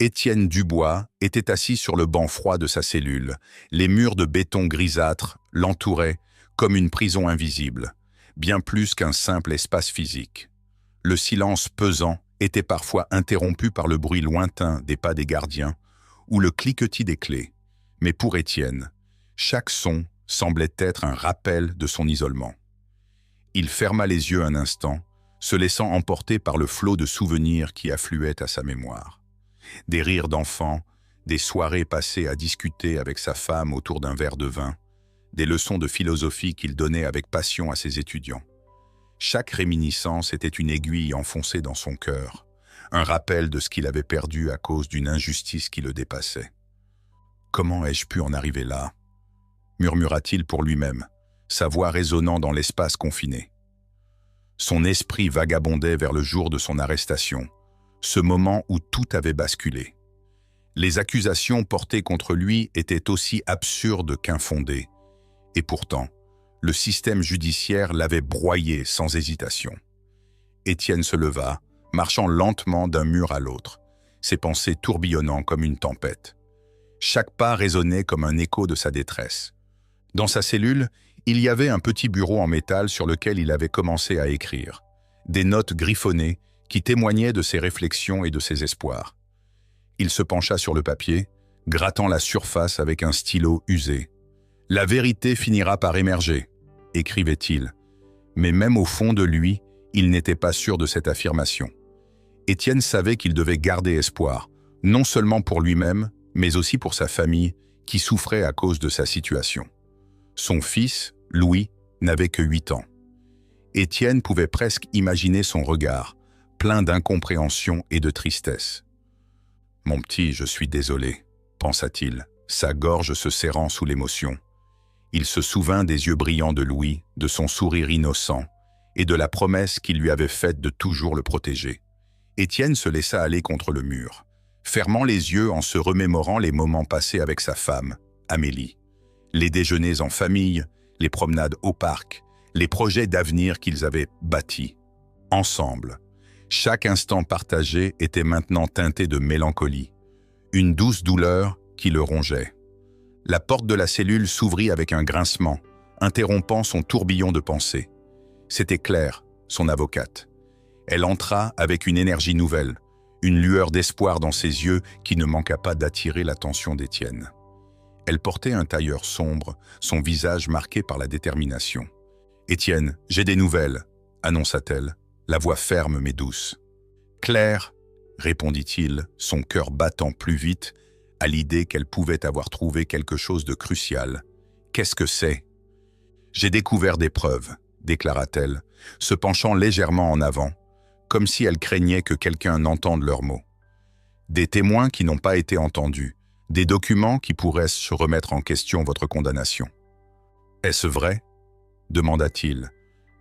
Étienne Dubois était assis sur le banc froid de sa cellule. Les murs de béton grisâtre l'entouraient comme une prison invisible, bien plus qu'un simple espace physique. Le silence pesant était parfois interrompu par le bruit lointain des pas des gardiens ou le cliquetis des clés. Mais pour Étienne, chaque son semblait être un rappel de son isolement. Il ferma les yeux un instant, se laissant emporter par le flot de souvenirs qui affluaient à sa mémoire. Des rires d'enfants, des soirées passées à discuter avec sa femme autour d'un verre de vin, des leçons de philosophie qu'il donnait avec passion à ses étudiants. Chaque réminiscence était une aiguille enfoncée dans son cœur, un rappel de ce qu'il avait perdu à cause d'une injustice qui le dépassait. « Comment ai-je pu en arriver là ?» murmura-t-il pour lui-même, sa voix résonnant dans l'espace confiné. Son esprit vagabondait vers le jour de son arrestation, ce moment où tout avait basculé. Les accusations portées contre lui étaient aussi absurdes qu'infondées, et pourtant, le système judiciaire l'avait broyé sans hésitation. Étienne se leva, marchant lentement d'un mur à l'autre, ses pensées tourbillonnant comme une tempête. Chaque pas résonnait comme un écho de sa détresse. Dans sa cellule, il y avait un petit bureau en métal sur lequel il avait commencé à écrire. Des notes griffonnées qui témoignaient de ses réflexions et de ses espoirs. Il se pencha sur le papier, grattant la surface avec un stylo usé. « La vérité finira par émerger », écrivait-il. Mais même au fond de lui, il n'était pas sûr de cette affirmation. Étienne savait qu'il devait garder espoir, non seulement pour lui-même, mais aussi pour sa famille, qui souffrait à cause de sa situation. Son fils, Louis, n'avait que 8 ans. Étienne pouvait presque imaginer son regard, plein d'incompréhension et de tristesse. « Mon petit, je suis désolé », pensa-t-il, sa gorge se serrant sous l'émotion. Il se souvint des yeux brillants de Louis, de son sourire innocent, et de la promesse qu'il lui avait faite de toujours le protéger. Étienne se laissa aller contre le mur, fermant les yeux en se remémorant les moments passés avec sa femme, Amélie. Les déjeuners en famille, les promenades au parc, les projets d'avenir qu'ils avaient bâtis. Ensemble, chaque instant partagé était maintenant teinté de mélancolie, une douce douleur qui le rongeait. La porte de la cellule s'ouvrit avec un grincement, interrompant son tourbillon de pensées. C'était Claire, son avocate. Elle entra avec une énergie nouvelle, une lueur d'espoir dans ses yeux qui ne manqua pas d'attirer l'attention d'Étienne. Elle portait un tailleur sombre, son visage marqué par la détermination. « Étienne, j'ai des nouvelles », annonça-t-elle, la voix ferme mais douce. « Claire », répondit-il, son cœur battant plus vite, à l'idée qu'elle pouvait avoir trouvé quelque chose de crucial. « Qu'est-ce que c'est ?»« J'ai découvert des preuves », déclara-t-elle, se penchant légèrement en avant, comme si elle craignait que quelqu'un n'entende leurs mots. « Des témoins qui n'ont pas été entendus, des documents qui pourraient remettre en question votre condamnation. »« Est-ce vrai ?» demanda-t-il,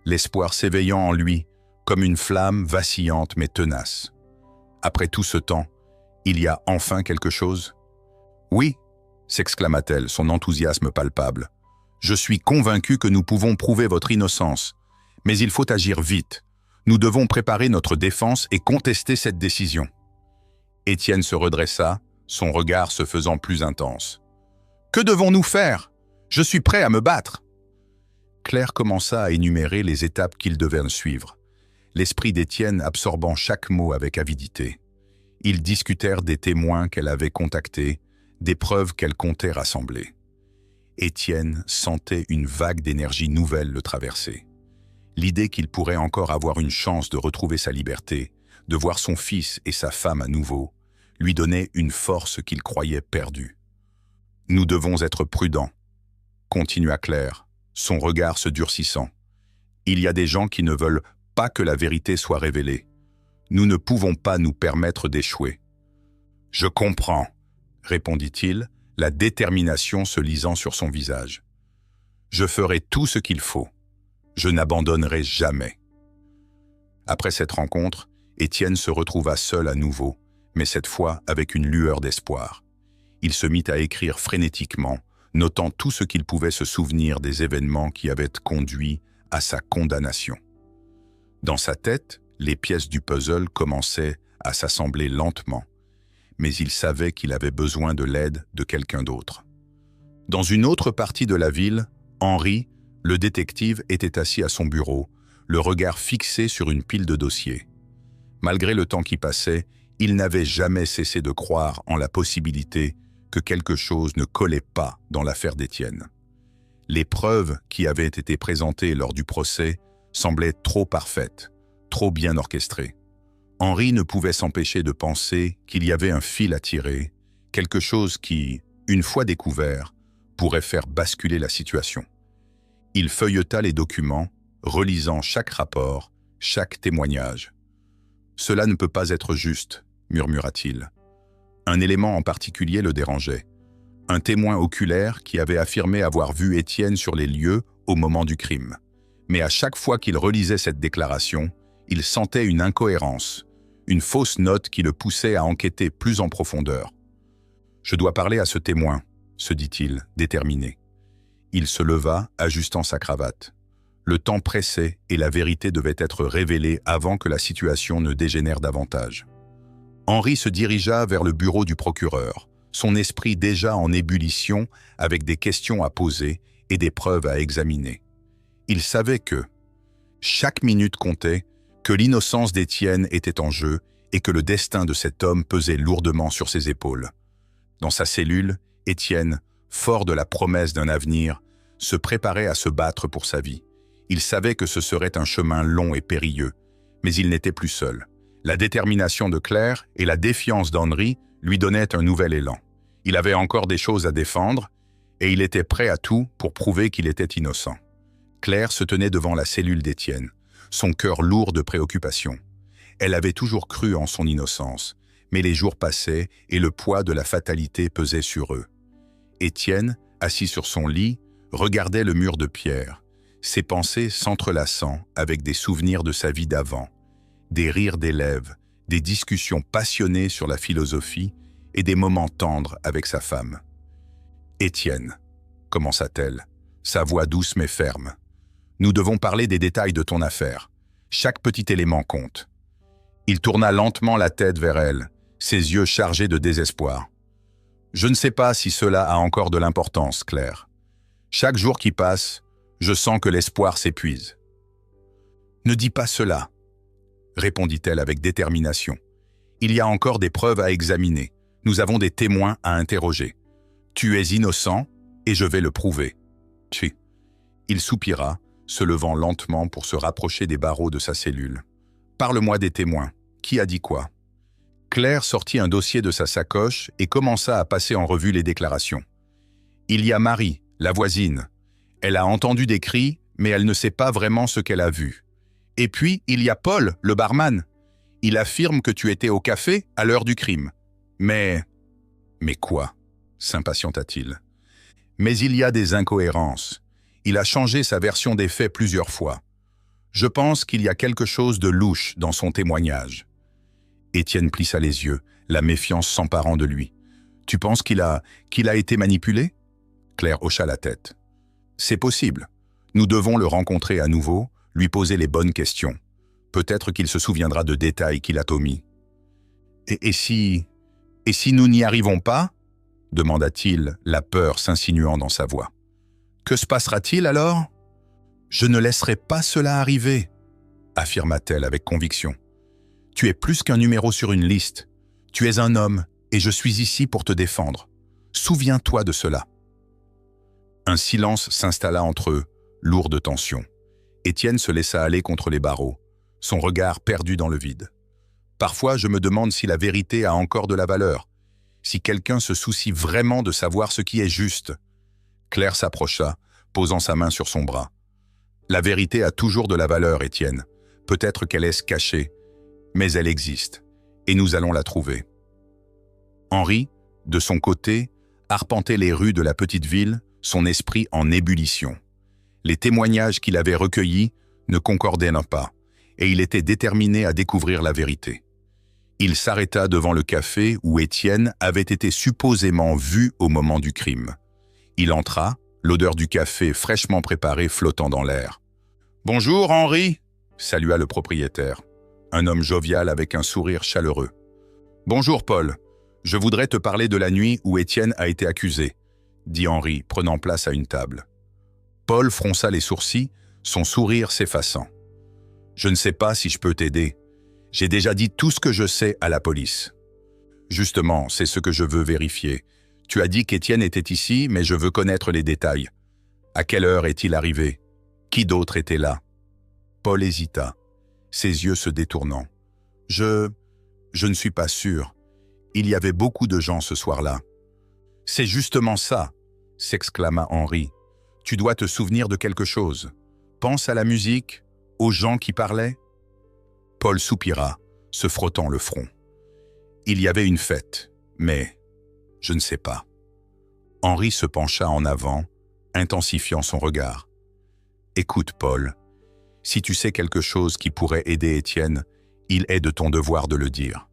l'espoir s'éveillant en lui, comme une flamme vacillante mais tenace. « Après tout ce temps, il y a enfin quelque chose ?»« Oui !» s'exclama-t-elle, son enthousiasme palpable. « Je suis convaincu que nous pouvons prouver votre innocence, mais il faut agir vite. Nous devons préparer notre défense et contester cette décision. » Étienne se redressa, son regard se faisant plus intense. « Que devons-nous faire? Je suis prêt à me battre !» Claire commença à énumérer les étapes qu'ils devaient suivre, l'esprit d'Étienne absorbant chaque mot avec avidité. Ils discutèrent des témoins qu'elle avait contactés, des preuves qu'elle comptait rassembler. Étienne sentait une vague d'énergie nouvelle le traverser. L'idée qu'il pourrait encore avoir une chance de retrouver sa liberté, de voir son fils et sa femme à nouveau, lui donnait une force qu'il croyait perdue. « Nous devons être prudents », continua Claire, son regard se durcissant. « Il y a des gens qui ne veulent pas que la vérité soit révélée. Nous ne pouvons pas nous permettre d'échouer. »« Je comprends », répondit-il, la détermination se lisant sur son visage. « Je ferai tout ce qu'il faut. Je n'abandonnerai jamais. » Après cette rencontre, Étienne se retrouva seul à nouveau, mais cette fois avec une lueur d'espoir. Il se mit à écrire frénétiquement, notant tout ce qu'il pouvait se souvenir des événements qui avaient conduit à sa condamnation. Dans sa tête, les pièces du puzzle commençaient à s'assembler lentement, mais il savait qu'il avait besoin de l'aide de quelqu'un d'autre. Dans une autre partie de la ville, Henri, le détective, était assis à son bureau, le regard fixé sur une pile de dossiers. Malgré le temps qui passait, il n'avait jamais cessé de croire en la possibilité que quelque chose ne collait pas dans l'affaire d'Étienne. Les preuves qui avaient été présentées lors du procès semblaient trop parfaites, trop bien orchestrées. Henri ne pouvait s'empêcher de penser qu'il y avait un fil à tirer, quelque chose qui, une fois découvert, pourrait faire basculer la situation. Il feuilleta les documents, relisant chaque rapport, chaque témoignage. « Cela ne peut pas être juste », murmura-t-il. Un élément en particulier le dérangeait. Un témoin oculaire qui avait affirmé avoir vu Étienne sur les lieux au moment du crime. Mais à chaque fois qu'il relisait cette déclaration, il sentait une incohérence, une fausse note qui le poussait à enquêter plus en profondeur. « Je dois parler à ce témoin », se dit-il, déterminé. Il se leva, ajustant sa cravate. Le temps pressait et la vérité devait être révélée avant que la situation ne dégénère davantage. Henri se dirigea vers le bureau du procureur, son esprit déjà en ébullition avec des questions à poser et des preuves à examiner. Il savait que chaque minute comptait, que l'innocence d'Étienne était en jeu et que le destin de cet homme pesait lourdement sur ses épaules. Dans sa cellule, Étienne, fort de la promesse d'un avenir, se préparait à se battre pour sa vie. Il savait que ce serait un chemin long et périlleux, mais il n'était plus seul. La détermination de Claire et la défiance d'Henri lui donnaient un nouvel élan. Il avait encore des choses à défendre et il était prêt à tout pour prouver qu'il était innocent. Claire se tenait devant la cellule d'Étienne, son cœur lourd de préoccupation. Elle avait toujours cru en son innocence, mais les jours passaient et le poids de la fatalité pesait sur eux. Étienne, assis sur son lit, regardait le mur de pierre, ses pensées s'entrelaçant avec des souvenirs de sa vie d'avant, des rires d'élèves, des discussions passionnées sur la philosophie et des moments tendres avec sa femme. « Étienne, » commença-t-elle, sa voix douce mais ferme, « nous devons parler des détails de ton affaire. Chaque petit élément compte. » Il tourna lentement la tête vers elle, ses yeux chargés de désespoir. « Je ne sais pas si cela a encore de l'importance, Claire. Chaque jour qui passe, je sens que l'espoir s'épuise. »« Ne dis pas cela, » répondit-elle avec détermination. « Il y a encore des preuves à examiner. Nous avons des témoins à interroger. Tu es innocent et je vais le prouver. » Tchi. Il soupira, se levant lentement pour se rapprocher des barreaux de sa cellule. « Parle-moi des témoins. Qui a dit quoi ?» Claire sortit un dossier de sa sacoche et commença à passer en revue les déclarations. « Il y a Marie, la voisine. Elle a entendu des cris, mais elle ne sait pas vraiment ce qu'elle a vu. Et puis, il y a Paul, le barman. Il affirme que tu étais au café à l'heure du crime. Mais quoi ?» s'impatienta-t-il. « Mais il y a des incohérences. Il a changé sa version des faits plusieurs fois. Je pense qu'il y a quelque chose de louche dans son témoignage. » Étienne plissa les yeux, la méfiance s'emparant de lui. « Tu penses qu'il a été manipulé ?» Claire hocha la tête. « C'est possible. Nous devons le rencontrer à nouveau, lui poser les bonnes questions. Peut-être qu'il se souviendra de détails qu'il a omis. »« Et si nous n'y arrivons pas ?» demanda-t-il, la peur s'insinuant dans sa voix. « Que se passera-t-il alors ?»« Je ne laisserai pas cela arriver, » affirma-t-elle avec conviction. « Tu es plus qu'un numéro sur une liste. Tu es un homme et je suis ici pour te défendre. Souviens-toi de cela. » Un silence s'installa entre eux, lourd de tension. Étienne se laissa aller contre les barreaux, son regard perdu dans le vide. « Parfois, je me demande si la vérité a encore de la valeur, si quelqu'un se soucie vraiment de savoir ce qui est juste. » Claire s'approcha, posant sa main sur son bras. « La vérité a toujours de la valeur, Étienne. Peut-être qu'elle est cachée, mais elle existe, et nous allons la trouver. » Henri, de son côté, arpentait les rues de la petite ville, son esprit en ébullition. Les témoignages qu'il avait recueillis ne concordaient pas, et il était déterminé à découvrir la vérité. Il s'arrêta devant le café où Étienne avait été supposément vu au moment du crime. Il entra, l'odeur du café fraîchement préparé flottant dans l'air. « Bonjour, Henri !» salua le propriétaire, un homme jovial avec un sourire chaleureux. « Bonjour, Paul. Je voudrais te parler de la nuit où Étienne a été accusé, dit Henri, prenant place à une table. Paul fronça les sourcils, son sourire s'effaçant. Je ne sais pas si je peux t'aider. J'ai déjà dit tout ce que je sais à la police. Justement, c'est ce que je veux vérifier. Tu as dit qu'Étienne était ici, mais je veux connaître les détails. À quelle heure est-il arrivé? Qui d'autre était là? Paul hésita, ses yeux se détournant. Je ne suis pas sûr. Il y avait beaucoup de gens ce soir-là. C'est justement ça, s'exclama Henri. Tu dois te souvenir de quelque chose. Pense à la musique, aux gens qui parlaient. Paul soupira, se frottant le front. Il y avait une fête, mais je ne sais pas. Henri se pencha en avant, intensifiant son regard. Écoute, Paul, si tu sais quelque chose qui pourrait aider Étienne, il est de ton devoir de le dire.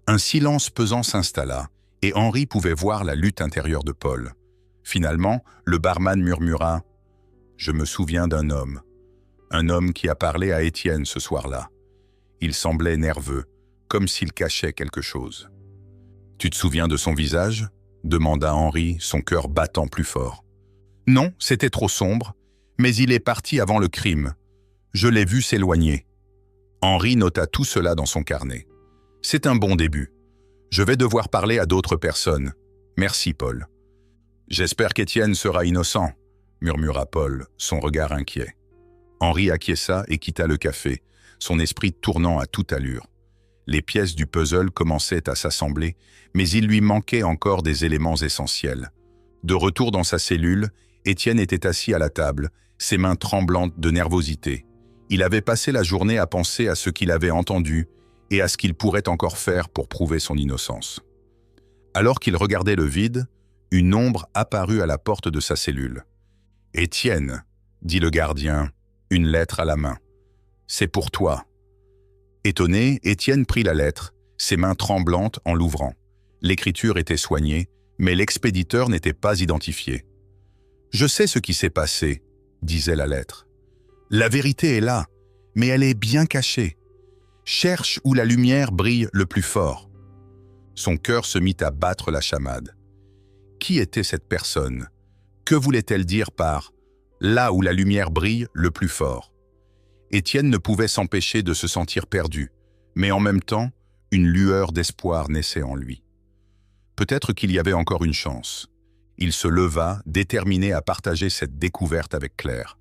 Un silence pesant s'installa, et Henri pouvait voir la lutte intérieure de Paul. Finalement, le barman murmura « Je me souviens d'un homme qui a parlé à Étienne ce soir-là. Il semblait nerveux, comme s'il cachait quelque chose. »« Tu te souviens de son visage ?» demanda Henri, son cœur battant plus fort. « Non, c'était trop sombre, mais il est parti avant le crime. Je l'ai vu s'éloigner. » Henri nota tout cela dans son carnet. « C'est un bon début. Je vais devoir parler à d'autres personnes. Merci, Paul. »« J'espère qu'Étienne sera innocent, » murmura Paul, son regard inquiet. Henri acquiesça et quitta le café, son esprit tournant à toute allure. Les pièces du puzzle commençaient à s'assembler, mais il lui manquait encore des éléments essentiels. De retour dans sa cellule, Étienne était assis à la table, ses mains tremblantes de nervosité. Il avait passé la journée à penser à ce qu'il avait entendu et à ce qu'il pourrait encore faire pour prouver son innocence. Alors qu'il regardait le vide, une ombre apparut à la porte de sa cellule. « Étienne, » dit le gardien, une lettre à la main. « C'est pour toi. » Étonné, Étienne prit la lettre, ses mains tremblantes en l'ouvrant. L'écriture était soignée, mais l'expéditeur n'était pas identifié. « Je sais ce qui s'est passé, » disait la lettre. « La vérité est là, mais elle est bien cachée. Cherche où la lumière brille le plus fort. » Son cœur se mit à battre la chamade. Qui était cette personne? Que voulait-elle dire par « là où la lumière brille le plus fort » Étienne ne pouvait s'empêcher de se sentir perdu, mais en même temps, une lueur d'espoir naissait en lui. Peut-être qu'il y avait encore une chance. Il se leva, déterminé à partager cette découverte avec Claire.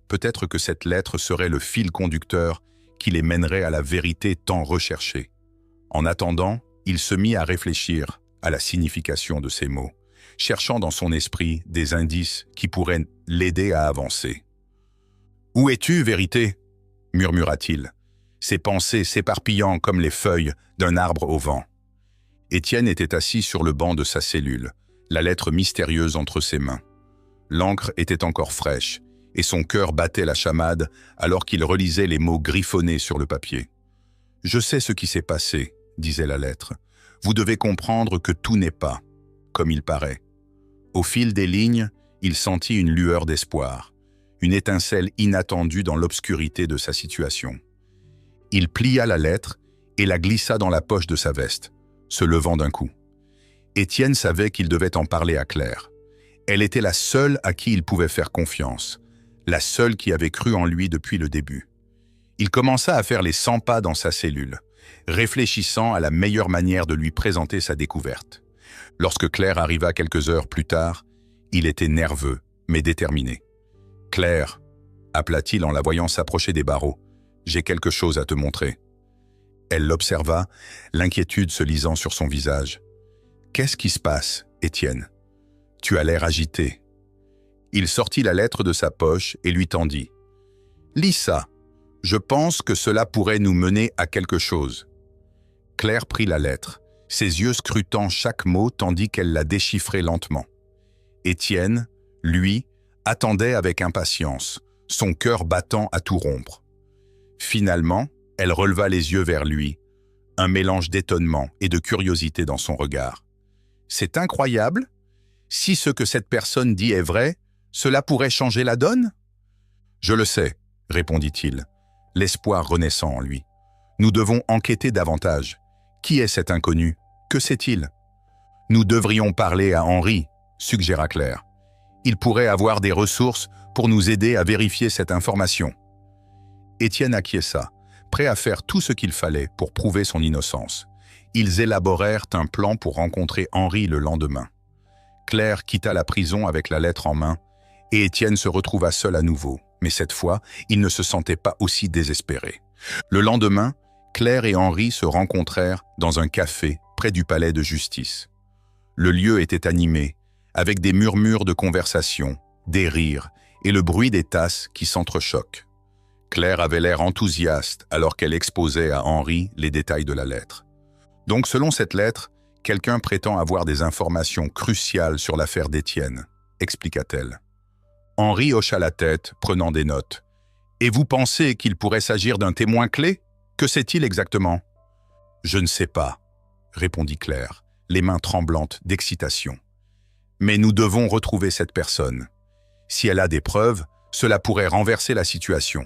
Peut-être que cette lettre serait le fil conducteur qui les mènerait à la vérité tant recherchée. En attendant, il se mit à réfléchir à la signification de ces mots, cherchant dans son esprit des indices qui pourraient l'aider à avancer. « Où es-tu, vérité ?» murmura-t-il, ses pensées s'éparpillant comme les feuilles d'un arbre au vent. Étienne était assis sur le banc de sa cellule, la lettre mystérieuse entre ses mains. L'encre était encore fraîche, et son cœur battait la chamade alors qu'il relisait les mots griffonnés sur le papier. « Je sais ce qui s'est passé, » disait la lettre. « Vous devez comprendre que tout n'est pas comme il paraît. » Au fil des lignes, il sentit une lueur d'espoir, une étincelle inattendue dans l'obscurité de sa situation. Il plia la lettre et la glissa dans la poche de sa veste, se levant d'un coup. Étienne savait qu'il devait en parler à Claire. Elle était la seule à qui il pouvait faire confiance, la seule qui avait cru en lui depuis le début. Il commença à faire les 100 pas dans sa cellule, réfléchissant à la meilleure manière de lui présenter sa découverte. Lorsque Claire arriva quelques heures plus tard, il était nerveux, mais déterminé. « Claire » appela-t-il en la voyant s'approcher des barreaux. « J'ai quelque chose à te montrer. » Elle l'observa, l'inquiétude se lisant sur son visage. « Qu'est-ce qui se passe, Étienne? Tu as l'air agité. » Il sortit la lettre de sa poche et lui tendit. « Lis ça. Je pense que cela pourrait nous mener à quelque chose. » Claire prit la lettre, ses yeux scrutant chaque mot tandis qu'elle la déchiffrait lentement. Étienne, lui, attendait avec impatience, son cœur battant à tout rompre. Finalement, elle releva les yeux vers lui, un mélange d'étonnement et de curiosité dans son regard. « C'est incroyable. Si ce que cette personne dit est vrai, cela pourrait changer la donne ?»« Je le sais, » répondit-il, l'espoir renaissant en lui. « Nous devons enquêter davantage. Qui est cet inconnu? Que sait-il? Nous devrions parler à Henri, suggéra Claire. Il pourrait avoir des ressources pour nous aider à vérifier cette information. Étienne acquiesça, prêt à faire tout ce qu'il fallait pour prouver son innocence. Ils élaborèrent un plan pour rencontrer Henri le lendemain. Claire quitta la prison avec la lettre en main, et Étienne se retrouva seul à nouveau. Mais cette fois, il ne se sentait pas aussi désespéré. Le lendemain, Claire et Henri se rencontrèrent dans un café près du palais de justice. Le lieu était animé, avec des murmures de conversation, des rires et le bruit des tasses qui s'entrechoquent. Claire avait l'air enthousiaste alors qu'elle exposait à Henri les détails de la lettre. Donc selon cette lettre, quelqu'un prétend avoir des informations cruciales sur l'affaire d'Étienne, expliqua-t-elle. Henri hocha la tête, prenant des notes. « Et vous pensez qu'il pourrait s'agir d'un témoin clé? Que sait-il exactement ?»« Je ne sais pas, » répondit Claire, les mains tremblantes d'excitation. « Mais nous devons retrouver cette personne. Si elle a des preuves, cela pourrait renverser la situation. »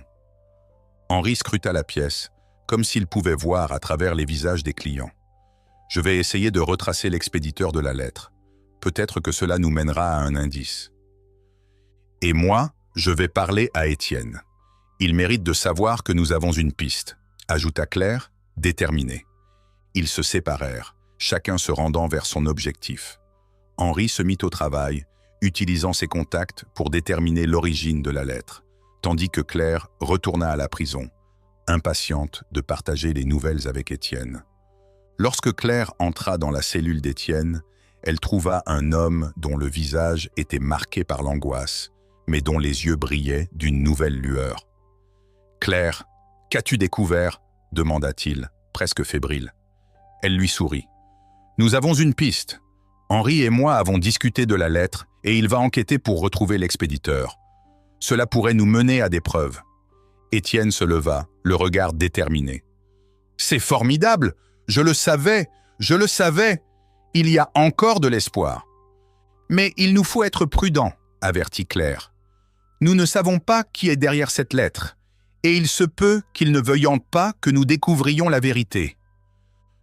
Henri scruta la pièce, comme s'il pouvait voir à travers les visages des clients. « Je vais essayer de retracer l'expéditeur de la lettre. Peut-être que cela nous mènera à un indice. » « Et moi, je vais parler à Étienne. Il mérite de savoir que nous avons une piste, » ajouta Claire, déterminée. Ils se séparèrent, chacun se rendant vers son objectif. Henri se mit au travail, utilisant ses contacts pour déterminer l'origine de la lettre, tandis que Claire retourna à la prison, impatiente de partager les nouvelles avec Étienne. Lorsque Claire entra dans la cellule d'Étienne, elle trouva un homme dont le visage était marqué par l'angoisse, mais dont les yeux brillaient d'une nouvelle lueur. « Claire, qu'as-tu découvert ?» demanda-t-il, presque fébrile. Elle lui sourit. « Nous avons une piste. Henri et moi avons discuté de la lettre et il va enquêter pour retrouver l'expéditeur. Cela pourrait nous mener à des preuves. » Étienne se leva, le regard déterminé. « C'est formidable! Je le savais! Je le savais! Il y a encore de l'espoir. »« Mais il nous faut être prudents, » avertit Claire. « Nous ne savons pas qui est derrière cette lettre, et il se peut qu'il ne veuille pas que nous découvrions la vérité. »«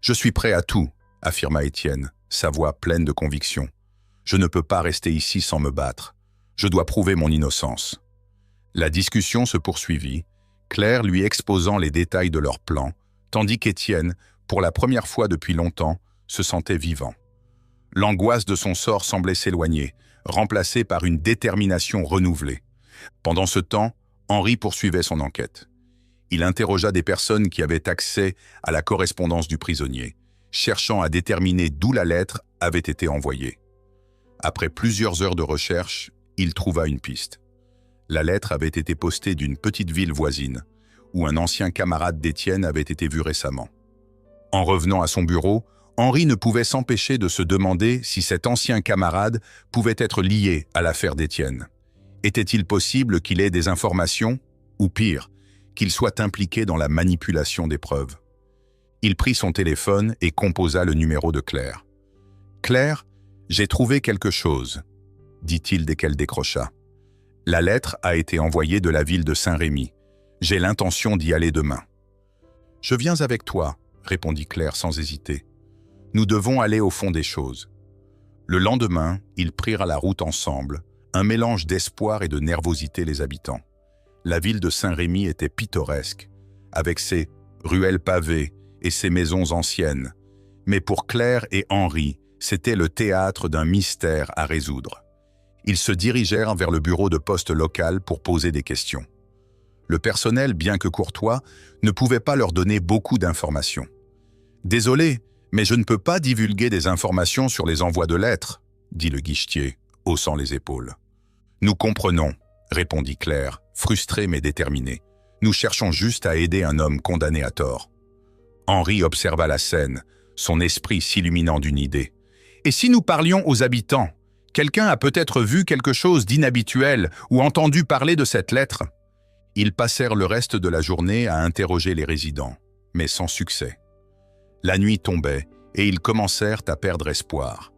Je suis prêt à tout, » affirma Étienne, sa voix pleine de conviction. « Je ne peux pas rester ici sans me battre. Je dois prouver mon innocence. » La discussion se poursuivit, Claire lui exposant les détails de leur plan, tandis qu'Étienne, pour la première fois depuis longtemps, se sentait vivant. L'angoisse de son sort semblait s'éloigner, remplacée par une détermination renouvelée. Pendant ce temps, Henri poursuivait son enquête. Il interrogea des personnes qui avaient accès à la correspondance du prisonnier, cherchant à déterminer d'où la lettre avait été envoyée. Après plusieurs heures de recherche, il trouva une piste. La lettre avait été postée d'une petite ville voisine, où un ancien camarade d'Étienne avait été vu récemment. En revenant à son bureau, Henri ne pouvait s'empêcher de se demander si cet ancien camarade pouvait être lié à l'affaire d'Étienne. Était-il possible qu'il ait des informations, ou pire, qu'il soit impliqué dans la manipulation des preuves? Il prit son téléphone et composa le numéro de Claire. « Claire, j'ai trouvé quelque chose, » dit-il dès qu'elle décrocha. « La lettre a été envoyée de la ville de Saint-Rémy. J'ai l'intention d'y aller demain. »« Je viens avec toi, » répondit Claire sans hésiter. « Nous devons aller au fond des choses. » Le lendemain, ils prirent la route ensemble, un mélange d'espoir et de nervosité les habitant. La ville de Saint-Rémy était pittoresque, avec ses ruelles pavées et ses maisons anciennes. Mais pour Claire et Henri, c'était le théâtre d'un mystère à résoudre. Ils se dirigèrent vers le bureau de poste local pour poser des questions. Le personnel, bien que courtois, ne pouvait pas leur donner beaucoup d'informations. « Désolé, mais je ne peux pas divulguer des informations sur les envois de lettres, » dit le guichetier, haussant les épaules. « Nous comprenons, » répondit Claire, frustrée mais déterminée. « Nous cherchons juste à aider un homme condamné à tort. » Henri observa la scène, son esprit s'illuminant d'une idée. « Et si nous parlions aux habitants? Quelqu'un a peut-être vu quelque chose d'inhabituel ou entendu parler de cette lettre ?» Ils passèrent le reste de la journée à interroger les résidents, mais sans succès. La nuit tombait et ils commencèrent à perdre espoir.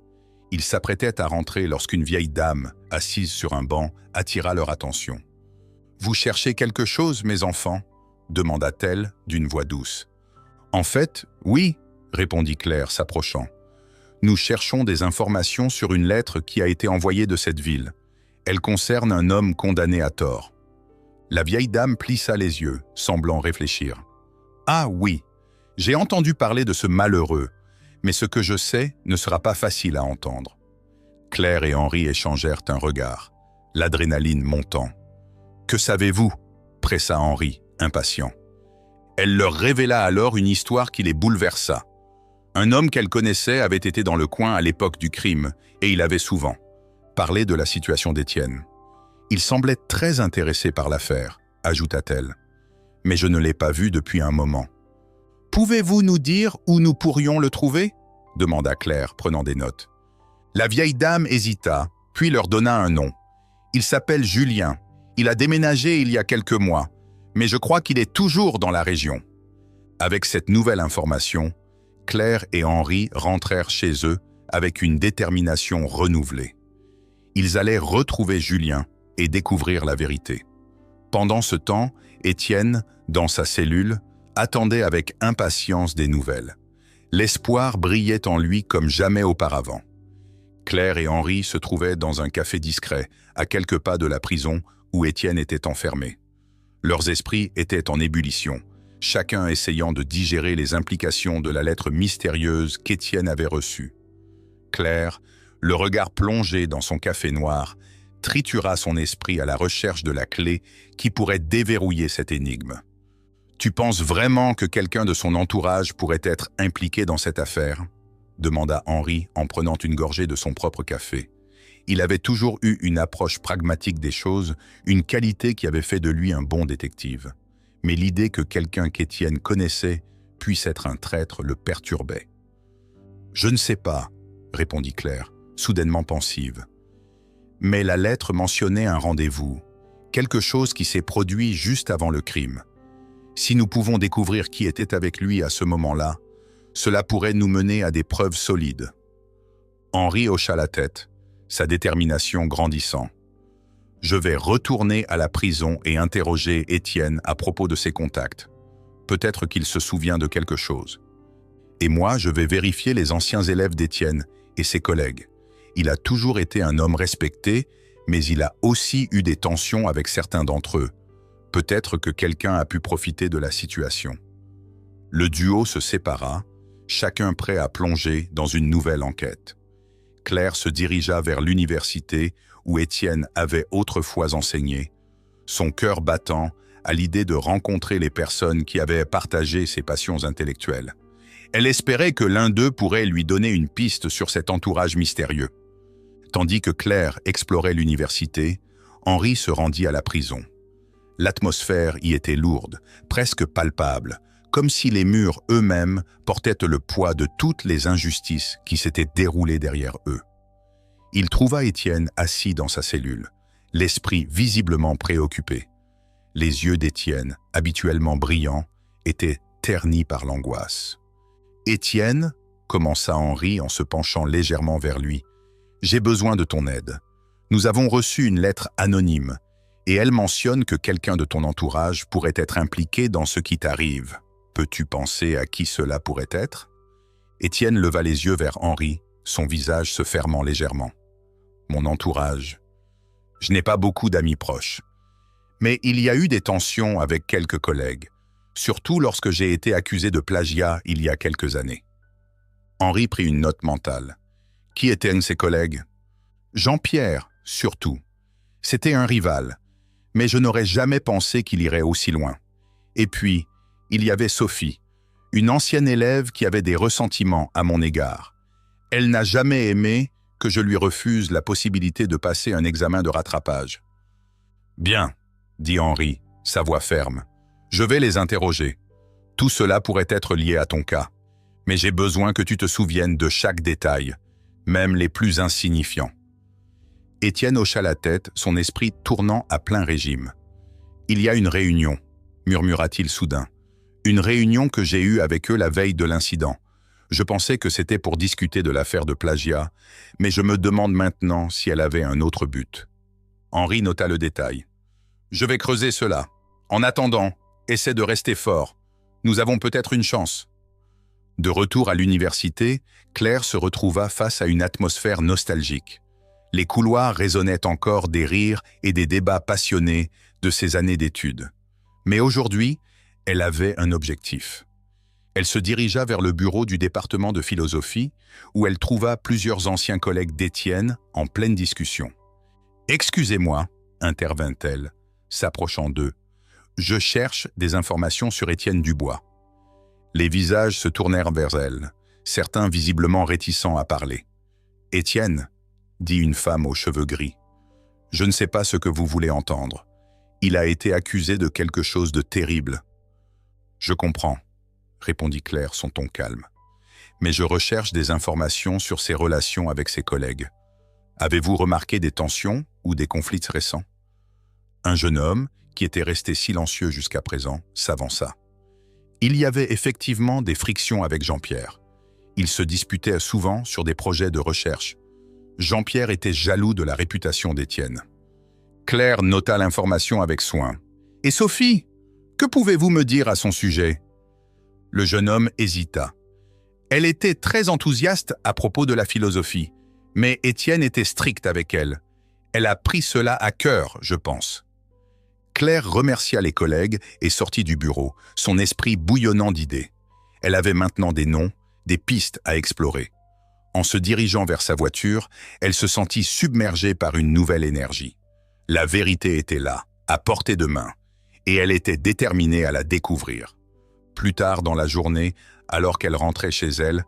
Ils s'apprêtaient à rentrer lorsqu'une vieille dame, assise sur un banc, attira leur attention. « Vous cherchez quelque chose, mes enfants ?» demanda-t-elle d'une voix douce. « En fait, oui, » répondit Claire, s'approchant. Nous cherchons des informations sur une lettre qui a été envoyée de cette ville. Elle concerne un homme condamné à tort. » La vieille dame plissa les yeux, semblant réfléchir. « Ah oui, j'ai entendu parler de ce malheureux, mais ce que je sais ne sera pas facile à entendre. » Claire et Henri échangèrent un regard, l'adrénaline montant. « Que savez-vous » pressa Henri, impatient. Elle leur révéla alors une histoire qui les bouleversa. Un homme qu'elle connaissait avait été dans le coin à l'époque du crime, et il avait souvent parlé de la situation d'Étienne. « Il semblait très intéressé par l'affaire, » ajouta-t-elle. « Mais je ne l'ai pas vu depuis un moment. »« Pouvez-vous nous dire où nous pourrions le trouver » demanda Claire, prenant des notes. La vieille dame hésita, puis leur donna un nom. « Il s'appelle Julien. Il a déménagé il y a quelques mois, mais je crois qu'il est toujours dans la région. » Avec cette nouvelle information, Claire et Henri rentrèrent chez eux avec une détermination renouvelée. Ils allaient retrouver Julien et découvrir la vérité. Pendant ce temps, Étienne, dans sa cellule, attendait avec impatience des nouvelles. L'espoir brillait en lui comme jamais auparavant. Claire et Henri se trouvaient dans un café discret, à quelques pas de la prison où Étienne était enfermé. Leurs esprits étaient en ébullition, chacun essayant de digérer les implications de la lettre mystérieuse qu'Étienne avait reçue. Claire, le regard plongé dans son café noir, tritura son esprit à la recherche de la clé qui pourrait déverrouiller cette énigme. « Tu penses vraiment que quelqu'un de son entourage pourrait être impliqué dans cette affaire ?» demanda Henri en prenant une gorgée de son propre café. Il avait toujours eu une approche pragmatique des choses, une qualité qui avait fait de lui un bon détective. Mais l'idée que quelqu'un qu'Étienne connaissait puisse être un traître le perturbait. « Je ne sais pas, » répondit Claire, soudainement pensive. Mais la lettre mentionnait un rendez-vous, quelque chose qui s'est produit juste avant le crime. Si nous pouvons découvrir qui était avec lui à ce moment-là, cela pourrait nous mener à des preuves solides. Henri hocha la tête, sa détermination grandissant. « Je vais retourner à la prison et interroger Étienne à propos de ses contacts. Peut-être qu'il se souvient de quelque chose. Et moi, je vais vérifier les anciens élèves d'Étienne et ses collègues. Il a toujours été un homme respecté, mais il a aussi eu des tensions avec certains d'entre eux. Peut-être que quelqu'un a pu profiter de la situation. » Le duo se sépara, chacun prêt à plonger dans une nouvelle enquête. Claire se dirigea vers l'université où Étienne avait autrefois enseigné, son cœur battant à l'idée de rencontrer les personnes qui avaient partagé ses passions intellectuelles. Elle espérait que l'un d'eux pourrait lui donner une piste sur cet entourage mystérieux. Tandis que Claire explorait l'université, Henri se rendit à la prison. L'atmosphère y était lourde, presque palpable, comme si les murs eux-mêmes portaient le poids de toutes les injustices qui s'étaient déroulées derrière eux. Il trouva Étienne assis dans sa cellule, l'esprit visiblement préoccupé. Les yeux d'Étienne, habituellement brillants, étaient ternis par l'angoisse. « Étienne, » commença Henri en se penchant légèrement vers lui, « j'ai besoin de ton aide. Nous avons reçu une lettre anonyme, et elle mentionne que quelqu'un de ton entourage pourrait être impliqué dans ce qui t'arrive. Peux-tu penser à qui cela pourrait être ?» Étienne leva les yeux vers Henri, son visage se fermant légèrement. « Mon entourage. Je n'ai pas beaucoup d'amis proches. Mais il y a eu des tensions avec quelques collègues, surtout lorsque j'ai été accusé de plagiat il y a quelques années. » Henri prit une note mentale. Qui étaient ses collègues? Jean-Pierre, surtout. C'était un rival, mais je n'aurais jamais pensé qu'il irait aussi loin. Et puis, il y avait Sophie, une ancienne élève qui avait des ressentiments à mon égard. Elle n'a jamais aimé que je lui refuse la possibilité de passer un examen de rattrapage. « Bien, » dit Henri, sa voix ferme. « Je vais les interroger. Tout cela pourrait être lié à ton cas, mais j'ai besoin que tu te souviennes de chaque détail, même les plus insignifiants. » Étienne hocha la tête, son esprit tournant à plein régime. « Il y a une réunion, » murmura-t-il soudain. « Une réunion que j'ai eue avec eux la veille de l'incident. Je pensais que c'était pour discuter de l'affaire de plagiat, mais je me demande maintenant si elle avait un autre but. » Henri nota le détail. « Je vais creuser cela. En attendant, essaie de rester fort. Nous avons peut-être une chance. » De retour à l'université, Claire se retrouva face à une atmosphère nostalgique. Les couloirs résonnaient encore des rires et des débats passionnés de ses années d'études. Mais aujourd'hui, elle avait un objectif. Elle se dirigea vers le bureau du département de philosophie, où elle trouva plusieurs anciens collègues d'Étienne en pleine discussion. « Excusez-moi », intervint-elle, s'approchant d'eux. « Je cherche des informations sur Étienne Dubois. » Les visages se tournèrent vers elle, certains visiblement réticents à parler. « Étienne », dit une femme aux cheveux gris, « je ne sais pas ce que vous voulez entendre. Il a été accusé de quelque chose de terrible. »« Je comprends », répondit Claire, son ton calme. « Mais je recherche des informations sur ses relations avec ses collègues. Avez-vous remarqué des tensions ou des conflits récents ?» Un jeune homme, qui était resté silencieux jusqu'à présent, s'avança. Il y avait effectivement des frictions avec Jean-Pierre. Ils se disputaient souvent sur des projets de recherche. Jean-Pierre était jaloux de la réputation d'Étienne. Claire nota l'information avec soin. « Et Sophie, que pouvez-vous me dire à son sujet ?» Le jeune homme hésita. Elle était très enthousiaste à propos de la philosophie, mais Étienne était strict avec elle. Elle a pris cela à cœur, je pense. Claire remercia les collègues et sortit du bureau, son esprit bouillonnant d'idées. Elle avait maintenant des noms, des pistes à explorer. En se dirigeant vers sa voiture, elle se sentit submergée par une nouvelle énergie. La vérité était là, à portée de main, et elle était déterminée à la découvrir. Plus tard dans la journée, alors qu'elle rentrait chez elle,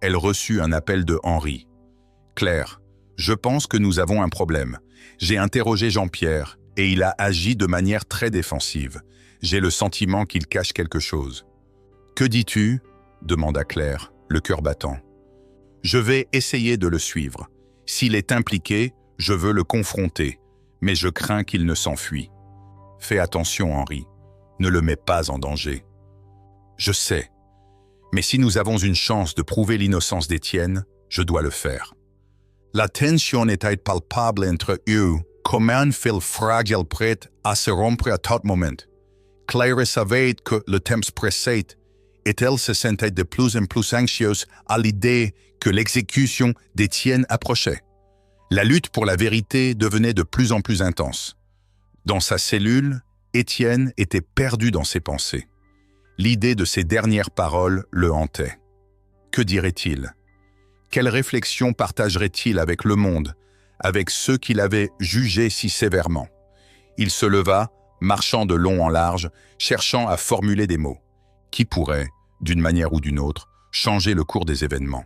elle reçut un appel de Henri. « Claire, je pense que nous avons un problème. J'ai interrogé Jean-Pierre, et il a agi de manière très défensive. J'ai le sentiment qu'il cache quelque chose. »« Que dis-tu » demanda Claire, le cœur battant. « Je vais essayer de le suivre. S'il est impliqué, je veux le confronter, mais je crains qu'il ne s'enfuit. Fais attention, Henri. Ne le mets pas en danger. » « Je sais. Mais si nous avons une chance de prouver l'innocence d'Étienne, je dois le faire. » La tension était palpable entre eux, comme un fil fragile prêt à se rompre à tout moment. Claire savait que le temps pressait, et elle se sentait de plus en plus anxieuse à l'idée que l'exécution d'Étienne approchait. La lutte pour la vérité devenait de plus en plus intense. Dans sa cellule, Étienne était perdu dans ses pensées. L'idée de ses dernières paroles le hantait. Que dirait-il? Quelle réflexion partagerait-il avec le monde, avec ceux qu'il avait jugés si sévèrement? Il se leva, marchant de long en large, cherchant à formuler des mots, qui pourraient, d'une manière ou d'une autre, changer le cours des événements.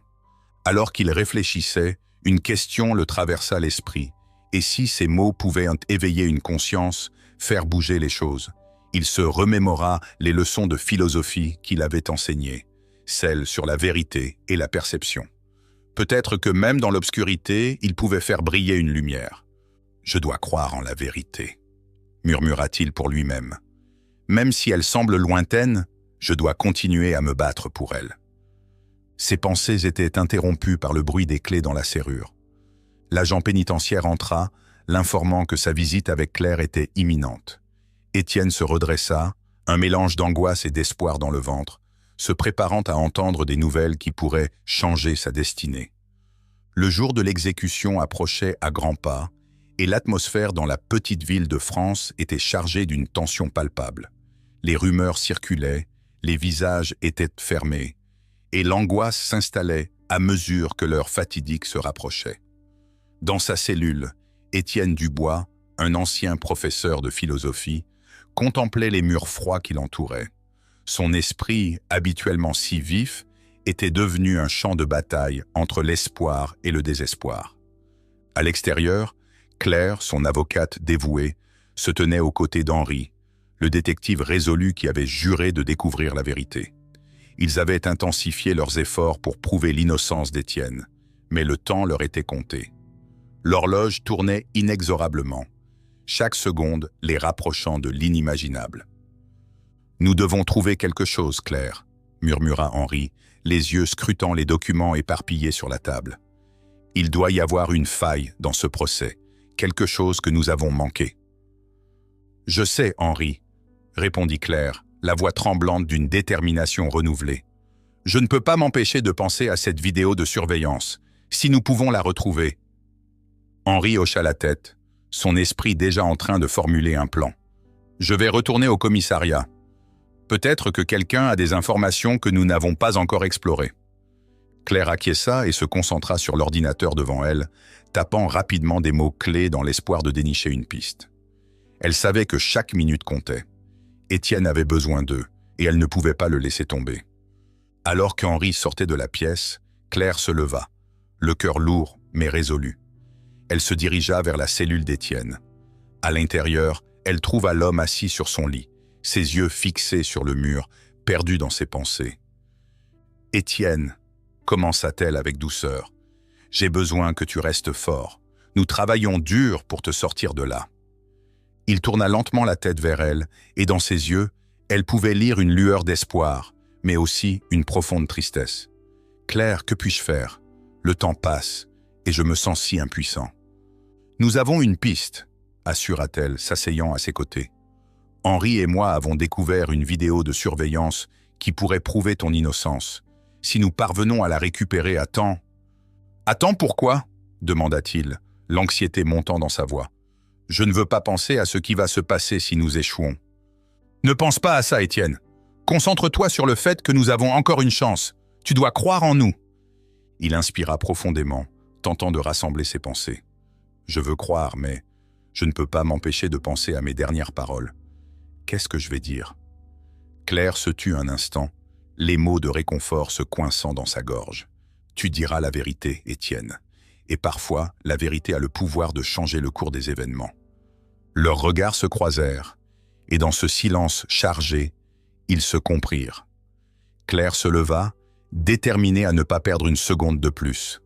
Alors qu'il réfléchissait, une question le traversa l'esprit, et si ces mots pouvaient éveiller une conscience, faire bouger les choses? Il se remémora les leçons de philosophie qu'il avait enseignées, celles sur la vérité et la perception. Peut-être que même dans l'obscurité, il pouvait faire briller une lumière. « Je dois croire en la vérité », murmura-t-il pour lui-même. « Même si elle semble lointaine, je dois continuer à me battre pour elle. » Ses pensées étaient interrompues par le bruit des clés dans la serrure. L'agent pénitentiaire entra, l'informant que sa visite avec Claire était imminente. Étienne se redressa, un mélange d'angoisse et d'espoir dans le ventre, se préparant à entendre des nouvelles qui pourraient changer sa destinée. Le jour de l'exécution approchait à grands pas, et l'atmosphère dans la petite ville de France était chargée d'une tension palpable. Les rumeurs circulaient, les visages étaient fermés, et l'angoisse s'installait à mesure que l'heure fatidique se rapprochait. Dans sa cellule, Étienne Dubois, un ancien professeur de philosophie, contemplait les murs froids qui l'entouraient. Son esprit, habituellement si vif, était devenu un champ de bataille entre l'espoir et le désespoir. À l'extérieur, Claire, son avocate dévouée, se tenait aux côtés d'Henri, le détective résolu qui avait juré de découvrir la vérité. Ils avaient intensifié leurs efforts pour prouver l'innocence d'Étienne, mais le temps leur était compté. L'horloge tournait inexorablement, chaque seconde les rapprochant de l'inimaginable. « Nous devons trouver quelque chose, Claire », murmura Henri, les yeux scrutant les documents éparpillés sur la table. « Il doit y avoir une faille dans ce procès, quelque chose que nous avons manqué. »« Je sais, Henri, » répondit Claire, la voix tremblante d'une détermination renouvelée. Je ne peux pas m'empêcher de penser à cette vidéo de surveillance. Si nous pouvons la retrouver. Henri hocha la tête, son esprit déjà en train de formuler un plan. Je vais retourner au commissariat. Peut-être que quelqu'un a des informations que nous n'avons pas encore explorées. Claire acquiesça et se concentra sur l'ordinateur devant elle, tapant rapidement des mots-clés dans l'espoir de dénicher une piste. Elle savait que chaque minute comptait. Étienne avait besoin d'eux, et elle ne pouvait pas le laisser tomber. Alors qu'Henri sortait de la pièce, Claire se leva, le cœur lourd mais résolu. Elle se dirigea vers la cellule d'Étienne. À l'intérieur, elle trouva l'homme assis sur son lit, ses yeux fixés sur le mur, perdu dans ses pensées. « Étienne », commença-t-elle avec douceur, « j'ai besoin que tu restes fort. Nous travaillons dur pour te sortir de là. » Il tourna lentement la tête vers elle, et dans ses yeux, elle pouvait lire une lueur d'espoir, mais aussi une profonde tristesse. « Claire, que puis-je faire? Le temps passe, et je me sens si impuissant. »« Nous avons une piste, » assura-t-elle, s'asseyant à ses côtés. « Henri et moi avons découvert une vidéo de surveillance qui pourrait prouver ton innocence. Si nous parvenons à la récupérer à temps... »« À temps pourquoi ?» demanda-t-il, l'anxiété montant dans sa voix. « Je ne veux pas penser à ce qui va se passer si nous échouons. »« Ne pense pas à ça, Étienne. Concentre-toi sur le fait que nous avons encore une chance. Tu dois croire en nous. » Il inspira profondément, tentant de rassembler ses pensées. « Je veux croire, mais je ne peux pas m'empêcher de penser à mes dernières paroles. Qu'est-ce que je vais dire ?» Claire se tut un instant, les mots de réconfort se coinçant dans sa gorge. « Tu diras la vérité, Étienne. Et parfois, la vérité a le pouvoir de changer le cours des événements. » Leurs regards se croisèrent, et dans ce silence chargé, ils se comprirent. Claire se leva, déterminée à ne pas perdre une seconde de plus.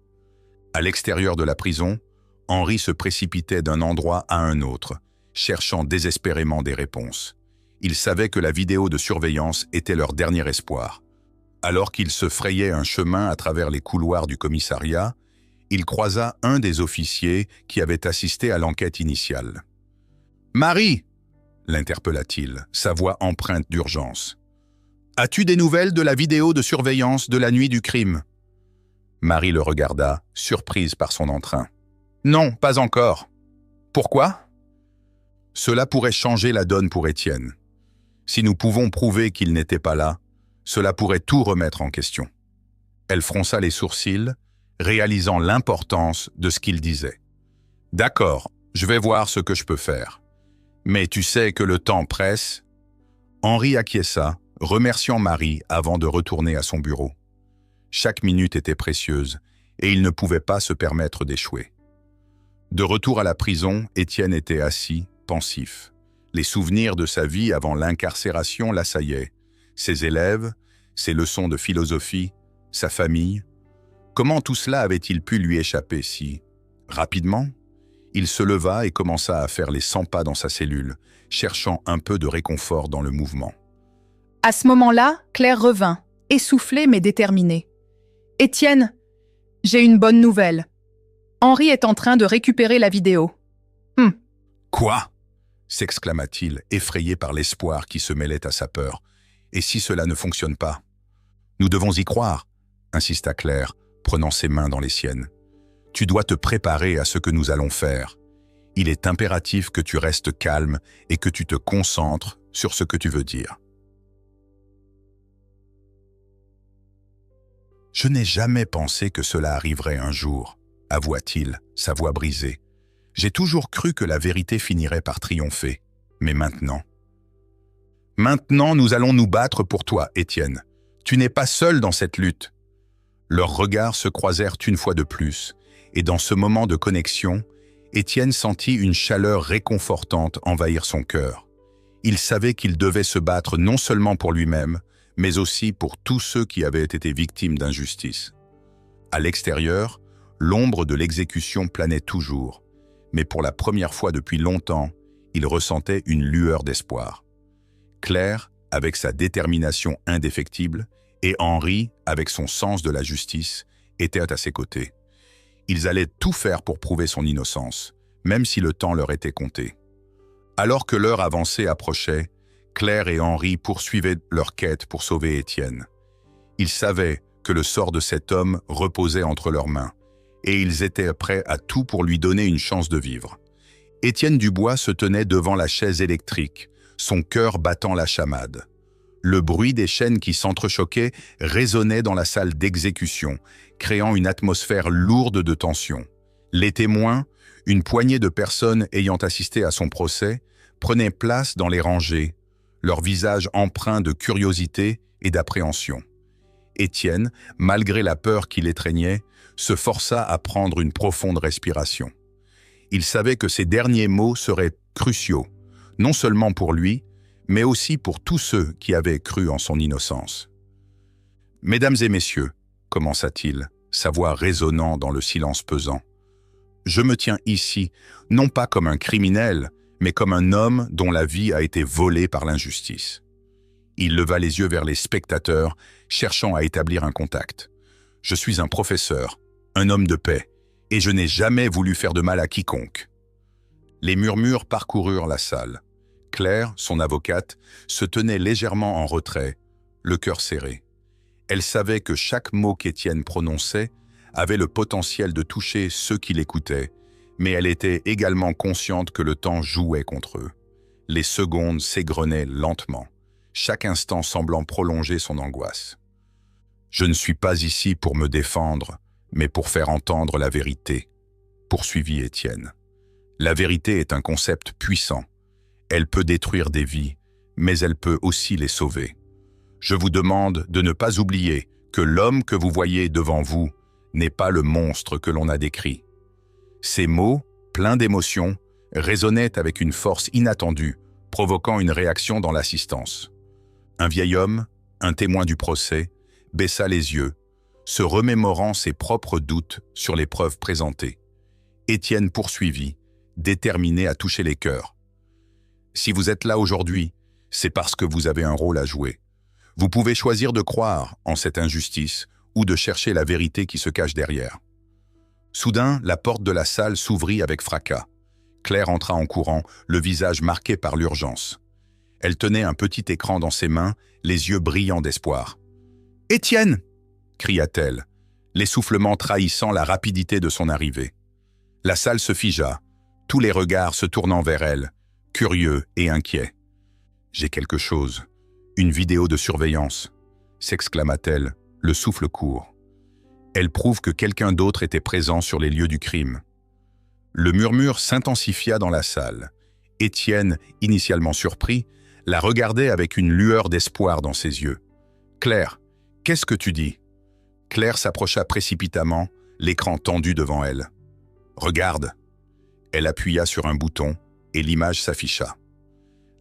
À l'extérieur de la prison, Henri se précipitait d'un endroit à un autre, cherchant désespérément des réponses. Il savait que la vidéo de surveillance était leur dernier espoir. Alors qu'il se frayait un chemin à travers les couloirs du commissariat, il croisa un des officiers qui avait assisté à l'enquête initiale. « Marie !» l'interpella-t-il, sa voix empreinte d'urgence. « As-tu des nouvelles de la vidéo de surveillance de la nuit du crime ?» Marie le regarda, surprise par son entrain. « Non, pas encore. Pourquoi ?» Cela pourrait changer la donne pour Étienne. Si nous pouvons prouver qu'il n'était pas là, cela pourrait tout remettre en question. Elle fronça les sourcils, réalisant l'importance de ce qu'il disait. « D'accord, je vais voir ce que je peux faire. Mais tu sais que le temps presse. » Henri acquiesça, remerciant Marie avant de retourner à son bureau. Chaque minute était précieuse, et il ne pouvait pas se permettre d'échouer. De retour à la prison, Étienne était assis, pensif. Les souvenirs de sa vie avant l'incarcération l'assaillaient. Ses élèves, ses leçons de philosophie, sa famille. Comment tout cela avait-il pu lui échapper si, rapidement, il se leva et commença à faire les 100 pas dans sa cellule, cherchant un peu de réconfort dans le mouvement. À ce moment-là, Claire revint, essoufflée mais déterminée. « Étienne, j'ai une bonne nouvelle. Henri est en train de récupérer la vidéo. »« Quoi ?» s'exclama-t-il, effrayé par l'espoir qui se mêlait à sa peur. « Et si cela ne fonctionne pas ?»« Nous devons y croire, » insista Claire, prenant ses mains dans les siennes. « Tu dois te préparer à ce que nous allons faire. Il est impératif que tu restes calme et que tu te concentres sur ce que tu veux dire. » « Je n'ai jamais pensé que cela arriverait un jour, » avoua-t-il, sa voix brisée. « J'ai toujours cru que la vérité finirait par triompher. Mais maintenant... »« Maintenant, nous allons nous battre pour toi, Étienne. Tu n'es pas seul dans cette lutte. » Leurs regards se croisèrent une fois de plus, et dans ce moment de connexion, Étienne sentit une chaleur réconfortante envahir son cœur. Il savait qu'il devait se battre non seulement pour lui-même, mais aussi pour tous ceux qui avaient été victimes d'injustice. À l'extérieur, l'ombre de l'exécution planait toujours, mais pour la première fois depuis longtemps, il ressentait une lueur d'espoir. Claire, avec sa détermination indéfectible, et Henri, avec son sens de la justice, étaient à ses côtés. Ils allaient tout faire pour prouver son innocence, même si le temps leur était compté. Alors que l'heure avancée approchait, Claire et Henri poursuivaient leur quête pour sauver Étienne. Ils savaient que le sort de cet homme reposait entre leurs mains, et ils étaient prêts à tout pour lui donner une chance de vivre. Étienne Dubois se tenait devant la chaise électrique, son cœur battant la chamade. Le bruit des chaînes qui s'entrechoquaient résonnait dans la salle d'exécution, créant une atmosphère lourde de tension. Les témoins, une poignée de personnes ayant assisté à son procès, prenaient place dans les rangées, leurs visages empreints de curiosité et d'appréhension. Étienne, malgré la peur qui l'étreignait, se força à prendre une profonde respiration. Il savait que ces derniers mots seraient cruciaux, non seulement pour lui, mais aussi pour tous ceux qui avaient cru en son innocence. « Mesdames et messieurs, commença-t-il, sa voix résonnant dans le silence pesant, je me tiens ici, non pas comme un criminel, mais comme un homme dont la vie a été volée par l'injustice. » Il leva les yeux vers les spectateurs, cherchant à établir un contact. « Je suis un professeur, un homme de paix, et je n'ai jamais voulu faire de mal à quiconque. » Les murmures parcoururent la salle. Claire, son avocate, se tenait légèrement en retrait, le cœur serré. Elle savait que chaque mot qu'Étienne prononçait avait le potentiel de toucher ceux qui l'écoutaient, mais elle était également consciente que le temps jouait contre eux. Les secondes s'égrenaient lentement, chaque instant semblant prolonger son angoisse. « Je ne suis pas ici pour me défendre, mais pour faire entendre la vérité, » poursuivit Étienne. « La vérité est un concept puissant. Elle peut détruire des vies, mais elle peut aussi les sauver. Je vous demande de ne pas oublier que l'homme que vous voyez devant vous n'est pas le monstre que l'on a décrit. » Ces mots, pleins d'émotion, résonnaient avec une force inattendue, provoquant une réaction dans l'assistance. Un vieil homme, un témoin du procès, baissa les yeux, se remémorant ses propres doutes sur les preuves présentées. Étienne poursuivit, déterminé à toucher les cœurs. « Si vous êtes là aujourd'hui, c'est parce que vous avez un rôle à jouer. Vous pouvez choisir de croire en cette injustice ou de chercher la vérité qui se cache derrière. » Soudain, la porte de la salle s'ouvrit avec fracas. Claire entra en courant, le visage marqué par l'urgence. Elle tenait un petit écran dans ses mains, les yeux brillants d'espoir. « Étienne !» cria-t-elle, l'essoufflement trahissant la rapidité de son arrivée. La salle se figea, tous les regards se tournant vers elle, curieux et inquiets. « J'ai quelque chose, une vidéo de surveillance !» s'exclama-t-elle, le souffle court. Elle prouve que quelqu'un d'autre était présent sur les lieux du crime. Le murmure s'intensifia dans la salle. Étienne, initialement surpris, la regardait avec une lueur d'espoir dans ses yeux. « Claire, qu'est-ce que tu dis ?» Claire s'approcha précipitamment, l'écran tendu devant elle. « Regarde !» Elle appuya sur un bouton et l'image s'afficha.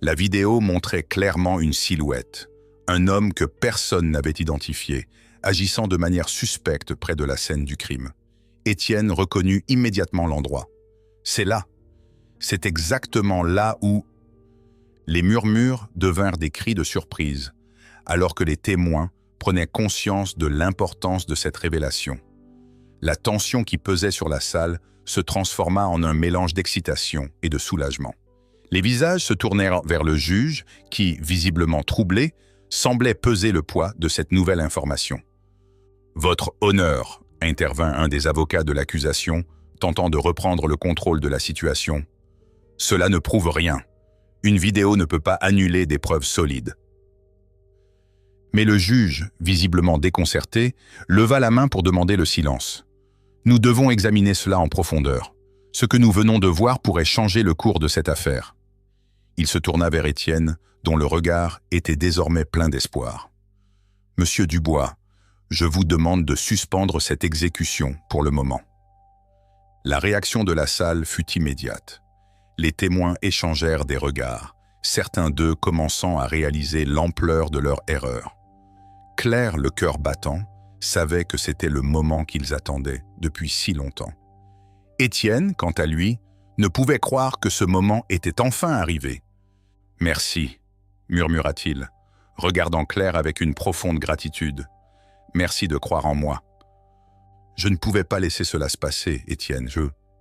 La vidéo montrait clairement une silhouette, un homme que personne n'avait identifié, agissant de manière suspecte près de la scène du crime. Étienne reconnut immédiatement l'endroit. « C'est là. C'est exactement là où... » Les murmures devinrent des cris de surprise, alors que les témoins prenaient conscience de l'importance de cette révélation. La tension qui pesait sur la salle se transforma en un mélange d'excitation et de soulagement. Les visages se tournèrent vers le juge qui, visiblement troublé, semblait peser le poids de cette nouvelle information. « Votre honneur », intervint un des avocats de l'accusation, tentant de reprendre le contrôle de la situation. « Cela ne prouve rien. Une vidéo ne peut pas annuler des preuves solides. » Mais le juge, visiblement déconcerté, leva la main pour demander le silence. « Nous devons examiner cela en profondeur. Ce que nous venons de voir pourrait changer le cours de cette affaire. » Il se tourna vers Étienne, dont le regard était désormais plein d'espoir. « Monsieur Dubois, je vous demande de suspendre cette exécution pour le moment. » La réaction de la salle fut immédiate. Les témoins échangèrent des regards, certains d'eux commençant à réaliser l'ampleur de leur erreur. Claire, le cœur battant, savait que c'était le moment qu'ils attendaient depuis si longtemps. Étienne, quant à lui, ne pouvait croire que ce moment était enfin arrivé. « Merci », murmura-t-il, regardant Claire avec une profonde gratitude. « Merci de croire en moi. »« Je ne pouvais pas laisser cela se passer, Étienne,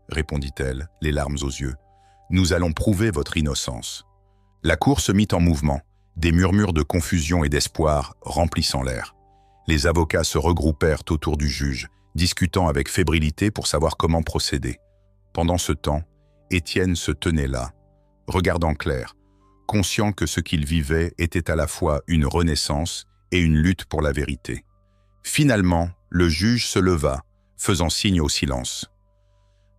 répondit-elle, les larmes aux yeux. « Nous allons prouver votre innocence. » La cour se mit en mouvement, des murmures de confusion et d'espoir remplissant l'air. Les avocats se regroupèrent autour du juge, discutant avec fébrilité pour savoir comment procéder. Pendant ce temps, Étienne se tenait là, regardant Claire, conscient que ce qu'il vivait était à la fois une renaissance et une lutte pour la vérité. Finalement, le juge se leva, faisant signe au silence.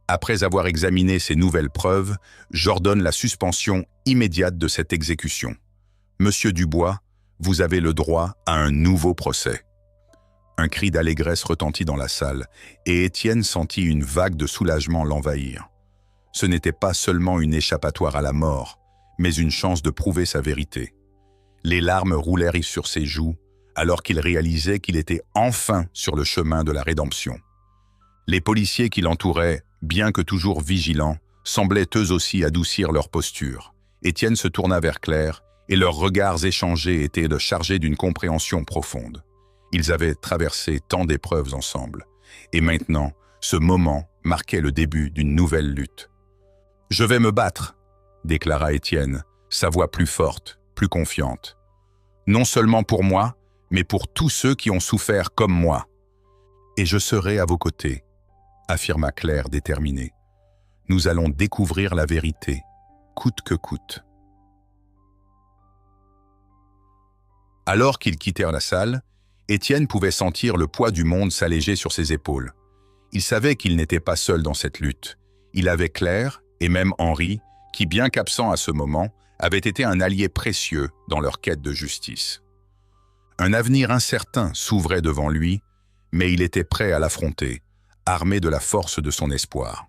Après avoir examiné ces nouvelles preuves, j'ordonne la suspension immédiate de cette exécution. Monsieur Dubois, vous avez le droit à un nouveau procès. Un cri d'allégresse retentit dans la salle, et Étienne sentit une vague de soulagement l'envahir. Ce n'était pas seulement une échappatoire à la mort, mais une chance de prouver sa vérité. Les larmes roulèrent sur ses joues, alors qu'il réalisait qu'il était enfin sur le chemin de la rédemption. Les policiers qui l'entouraient, bien que toujours vigilants, semblaient eux aussi adoucir leur posture. Étienne se tourna vers Claire, et leurs regards échangés étaient chargés d'une compréhension profonde. Ils avaient traversé tant d'épreuves ensemble, et maintenant, ce moment marquait le début d'une nouvelle lutte. « Je vais me battre », déclara Étienne, sa voix plus forte, plus confiante. « Non seulement pour moi, mais pour tous ceux qui ont souffert comme moi. Et je serai à vos côtés, » affirma Claire déterminée. « Nous allons découvrir la vérité, coûte que coûte. » Alors qu'ils quittèrent la salle, Étienne pouvait sentir le poids du monde s'alléger sur ses épaules. Il savait qu'il n'était pas seul dans cette lutte. Il avait Claire, et même Henri, qui, bien qu'absent à ce moment, avait été un allié précieux dans leur quête de justice. Un avenir incertain s'ouvrait devant lui, mais il était prêt à l'affronter, armé de la force de son espoir.